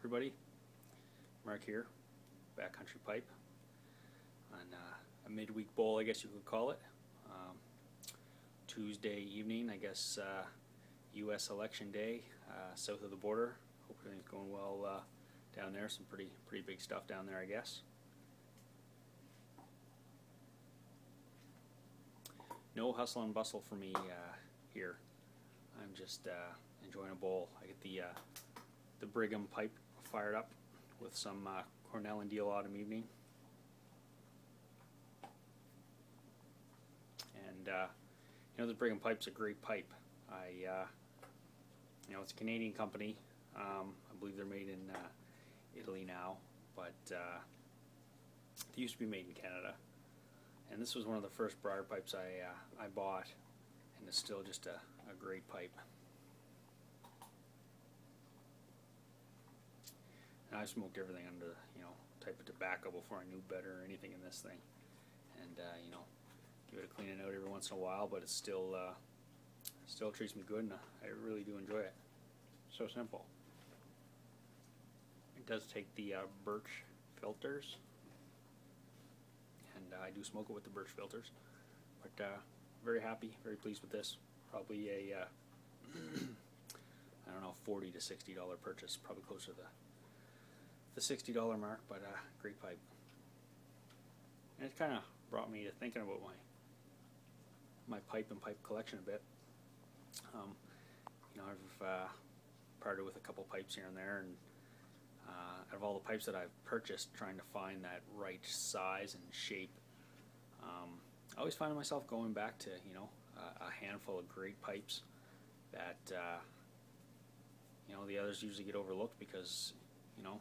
everybody. Mark here, Backcountry Pipe, on a midweek bowl, I guess you could call it. Tuesday evening, I guess, U.S. election day, south of the border. Hope everything's going well down there. Some pretty big stuff down there, I guess. No hustle and bustle for me here. I'm just enjoying a bowl. I get the Brigham pipe fired up with some Cornell and Deal Autumn Evening, and you know, the Brigham pipe's a great pipe. You know, it's a Canadian company. I believe they're made in Italy now, but they used to be made in Canada. And this was one of the first briar pipes I bought, and it's still just a great pipe. And I've smoked everything under, you know, type of tobacco before I knew better or anything in this thing. And you know, give it a cleaning out every once in a while, but it still treats me good, and I really do enjoy it. So simple. It does take the birch filters, and I do smoke it with the birch filters. But very happy, very pleased with this. Probably a I don't know, $40 to $60 purchase, probably closer to the $60 mark, but great pipe. And it kind of brought me to thinking about my pipe and pipe collection a bit. You know, I've parted with a couple pipes here and there, and out of all the pipes that I've purchased, trying to find that right size and shape, I always find myself going back to, you know, a handful of great pipes that you know, the others usually get overlooked because, you know,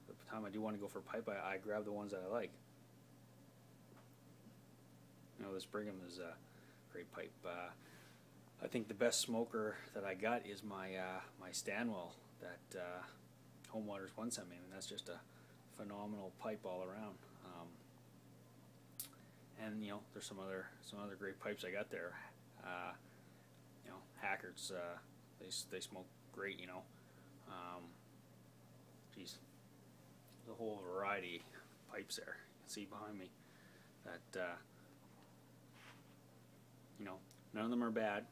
the time I do want to go for a pipe, I grab the ones that I like. You know, this Brigham is a great pipe. I think the best smoker that I got is my my Stanwell that Home Waters One sent me, and that's just a phenomenal pipe all around. And you know, there's some other great pipes I got there. You know, Hackert's they smoke great. You know, geez, there's a whole variety of pipes there. You can see behind me that you know, none of them are bad,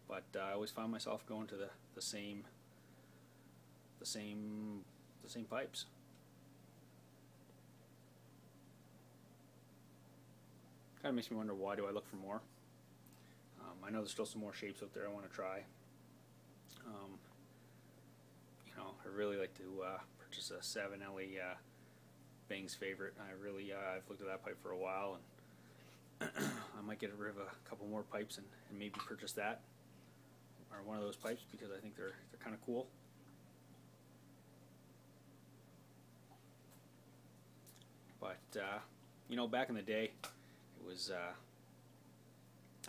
but I always find myself going to the same pipes. Kind of makes me wonder, why do I look for more? I know there's still some more shapes out there I want to try. You know, I really like to purchase a 7 LE Bing's Favorite. I've looked at that pipe for a while, and I might get rid of a couple more pipes and maybe purchase that, or one of those pipes, because I think they're kind of cool. But you know, back in the day, it was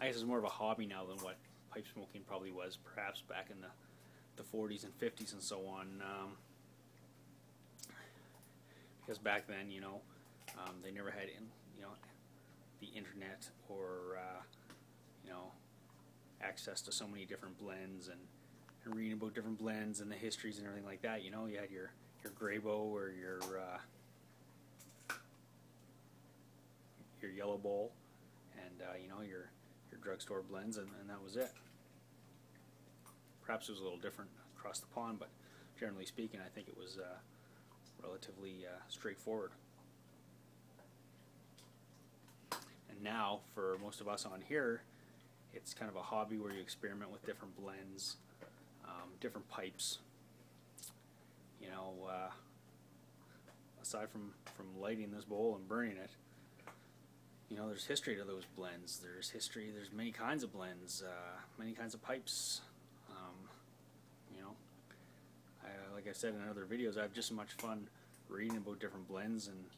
I guess it's more of a hobby now than what pipe smoking probably was, perhaps back in the 40s and 50s and so on. Because back then, you know, they never had you know, the internet or you know, access to so many different blends and reading about different blends and the histories and everything like that. You know, you had your Graybo or your Yellow Bowl, and you know, your drugstore blends, and that was it. Perhaps it was a little different across the pond, but generally speaking, I think it was relatively straightforward. And now, for most of us on here, it's kind of a hobby where you experiment with different blends, different pipes. You know, aside from lighting this bowl and burning it, you know, there's history to those blends. There's many kinds of blends, many kinds of pipes. You know, like I said in other videos, I have just as much fun reading about different blends and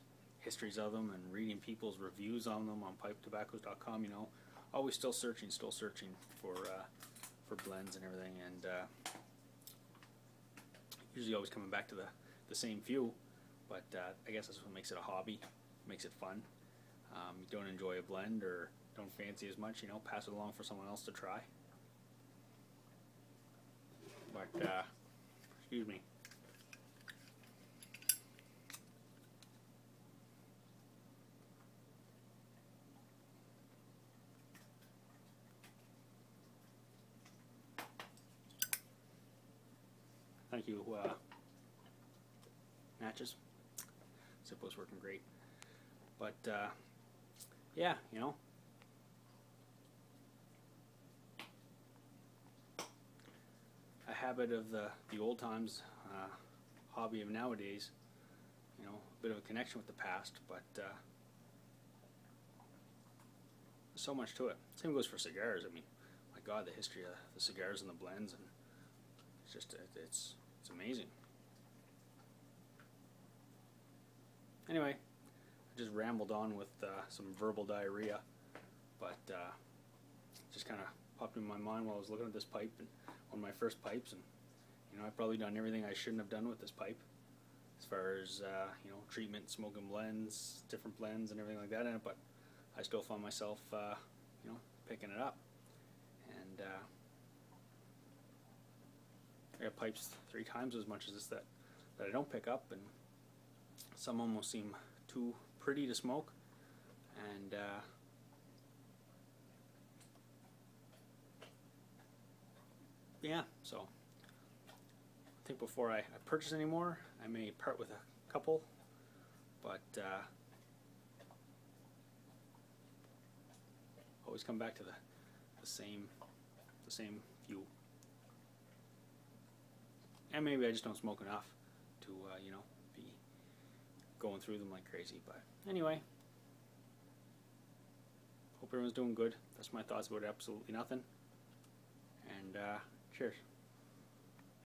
histories of them, and reading people's reviews on them on pipetobaccos.com. You know, always still searching for blends and everything, and usually always coming back to the same few. But I guess that's what makes it a hobby, makes it fun. You don't enjoy a blend or don't fancy as much, you know, pass it along for someone else to try. But Excuse me. Thank you, Matches. Zippo's working great. But, yeah, you know, a habit of the old times, hobby of nowadays, you know, a bit of a connection with the past, but so much to it. Same goes for cigars. I mean, my God, the history of the cigars and the blends, and it's just, it's amazing. Anyway, I just rambled on with some verbal diarrhea, but just kind of popped in my mind while I was looking at this pipe, and one of my first pipes, and you know, I've probably done everything I shouldn't have done with this pipe, as far as you know, treatment, smoking blends, different blends, and everything like that in it. But I still found myself, you know, picking it up, and I got pipes 3 times as much as this that I don't pick up, and some almost seem too pretty to smoke, and yeah, so I think before I purchase any more, I may part with a couple, but always come back to the same few. And maybe I just don't smoke enough to you know, be going through them like crazy. But anyway, hope everyone's doing good. That's my thoughts about absolutely nothing. And cheers.